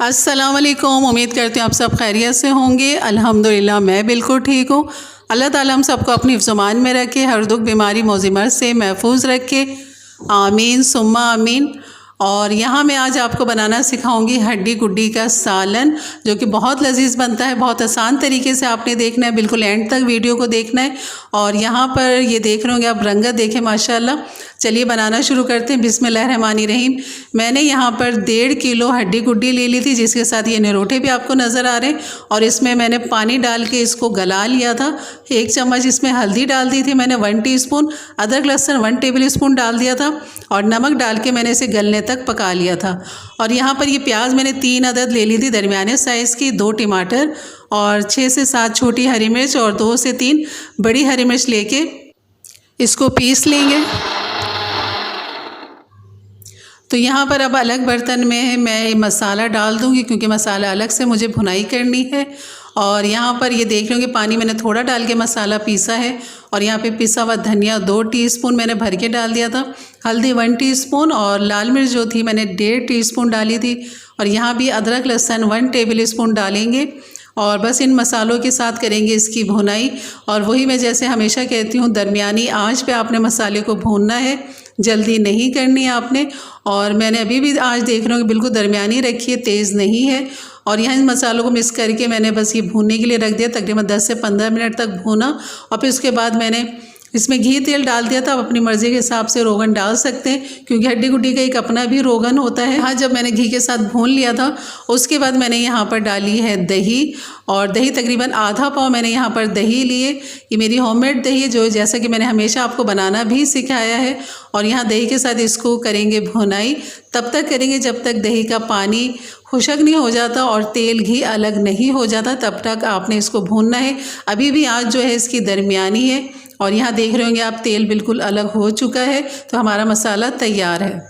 अस्सलाम वालेकुम। उम्मीद करते हैं आप सब खैरियत से होंगे। अल्हम्दुलिल्लाह मैं बिल्कुल ठीक हूँ। अल्लाह ताला हम सबको अपनी ज़ुबान में रखे, हर दुख बीमारी मौजिमर से महफूज रखे, आमीन सुम्मा आमीन। और यहाँ मैं आज आपको बनाना सिखाऊंगी हड्डी गुड्डी का सालन, जो कि बहुत लजीज बनता है। बहुत आसान तरीके से आपने देखना है, बिल्कुल एंड तक वीडियो को देखना है। और यहाँ पर ये देख रहे होंगे आप, रंगत देखें माशाल्लाह। चलिए बनाना शुरू करते हैं। बिस्मिल्लाहिर्रहमानिर्रहीम। मैंने यहाँ पर 1.5 किलो हड्डी गुड्डी ले ली थी, जिसके साथ ये निरोठे भी आपको नज़र आ रहे हैं। और इसमें मैंने पानी डाल के इसको गला लिया था। 1 चम्मच इसमें हल्दी डाल दी थी मैंने, 1 टीस्पून अदरक लहसुन 1 टेबल स्पून डाल दिया था, और नमक डाल के मैंने इसे गलने तक पका लिया था। और यहाँ पर ये प्याज मैंने 3 अदद ले ली थी दरमियाने साइज़ की, 2 टमाटर और 6 से 7 छोटी हरी मिर्च और 2 से 3 बड़ी हरी मिर्च लेके इसको पीस लेंगे। तो यहाँ पर अब अलग बर्तन में मैं मसाला डाल दूँगी, क्योंकि मसाला अलग से मुझे भुनाई करनी है। और यहाँ पर ये देख लूँगी पानी मैंने थोड़ा डाल के मसाला पीसा है। और यहाँ पे पिसा हुआ धनिया 2 टीस्पून मैंने भर के डाल दिया था, हल्दी 1 टीस्पून और लाल मिर्च जो थी मैंने 1.5 टीस्पून डाली थी। और यहाँ भी अदरक लहसुन 1 टेबल स्पून डालेंगे। और बस इन मसालों के साथ करेंगे इसकी भुनाई। और वही मैं जैसे हमेशा कहती हूँ, दरमियानी आंच पे आपने मसाले को भूनना है, जल्दी नहीं करनी है आपने। और मैंने अभी भी आज देख रहा हूँ कि बिल्कुल दरमियानी रखी है, तेज़ नहीं है। और यहाँ इन मसालों को मिक्स करके मैंने बस ये भूनने के लिए रख दिया। तकरीबन 10 से 15 मिनट तक भूना। और फिर उसके बाद मैंने इसमें घी तेल डाल दिया था। आप अपनी मर्ज़ी के हिसाब से रोगन डाल सकते हैं, क्योंकि हड्डी गुड्डी का एक अपना भी रोगन होता है। हाँ, जब मैंने घी के साथ भून लिया था, उसके बाद मैंने यहाँ पर डाली है दही। और दही तकरीबन आधा पाव मैंने यहाँ पर दही लिए। ये मेरी होममेड दही है, जो जैसा कि मैंने हमेशा आपको बनाना भी सिखाया है। और यहाँ दही के साथ इसको करेंगे भुनाई। तब तक करेंगे जब तक दही का पानी खुशक नहीं हो जाता और तेल घी अलग नहीं हो जाता, तब तक आपने इसको भूनना है। अभी भी आँच जो है इसकी दरमियानी है। और यहाँ देख रहे होंगे आप, तेल बिल्कुल अलग हो चुका है, तो हमारा मसाला तैयार है।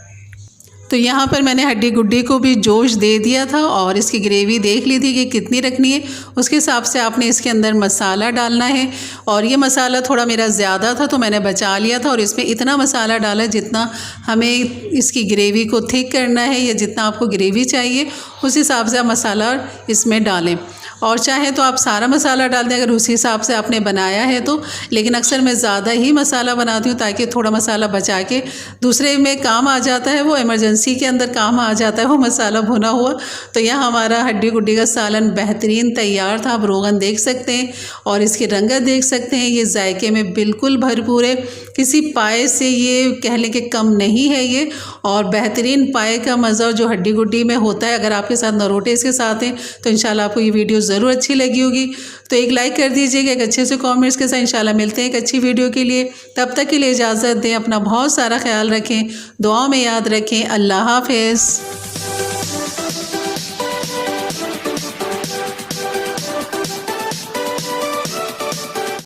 तो यहाँ पर मैंने हड्डी गुड्डी को भी जोश दे दिया था और इसकी ग्रेवी देख ली थी कि कितनी रखनी है। उसके हिसाब से आपने इसके अंदर मसाला डालना है। और ये मसाला थोड़ा मेरा ज़्यादा था, तो मैंने बचा लिया था। और इसमें इतना मसाला डाला जितना हमें इसकी ग्रेवी को थिक करना है, या जितना आपको ग्रेवी चाहिए उस हिसाब से आप मसाला इसमें डालें। और चाहे तो आप सारा मसाला डाल दें, अगर उसी हिसाब से आपने बनाया है तो। लेकिन अक्सर मैं ज़्यादा ही मसाला बनाती हूँ, ताकि थोड़ा मसाला बचा के दूसरे में काम आ जाता है, वो इमरजेंसी के अंदर काम आ जाता है वो मसाला भुना हुआ। तो यहाँ हमारा हड्डी गुड्डी का सालन बेहतरीन तैयार था। आप रोगन देख सकते हैं और इसकी रंगत देख सकते हैं। ये जायके में बिल्कुल भरपूर है, किसी पाए से ये कह लें कि कम नहीं है ये। और बेहतरीन पाए का मज़ा जो हड्डी गुड्डी में होता है, अगर आपके साथ नरोटे इसके साथ हैं, तो इंशाल्लाह आपको ये वीडियो ज़रूर अच्छी लगी होगी। तो एक लाइक कर दीजिएगा, एक अच्छे से कमेंट्स के साथ। इंशाल्लाह मिलते हैं एक अच्छी वीडियो के लिए। तब तक के लिए इजाज़त दें। अपना बहुत सारा ख्याल रखें, दुआ में याद रखें। अल्लाह हाफ़िज़।